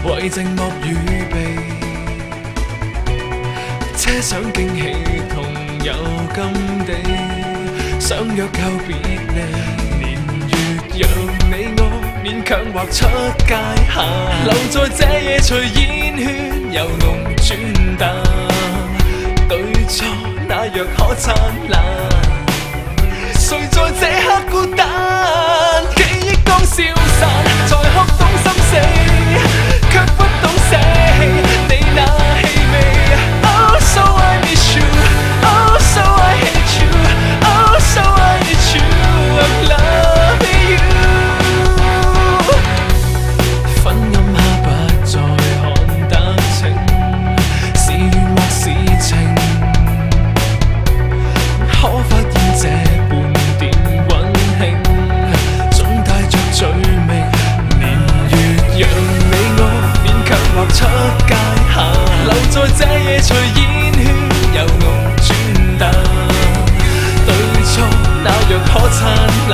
為寂寞預備，車上驚喜同遊甘地，相約告別離。年月讓你我勉強劃出界限，留在這夜隨煙圈遊弄轉淡，對錯那若可燦爛，誰在這刻孤單？記憶剛消散，才學懂心死，卻不懂捨棄你那氣味。Oh so I miss you, oh so I hate you, oh so I need you, I'm loving you。 昏暗下不再看得清，是怨或是情，可發現這半點溫馨，總帶着罪名。年月讓你我勉強劃出界限，留在這夜隨煙圈遊弄轉淡，對錯那若可燦爛。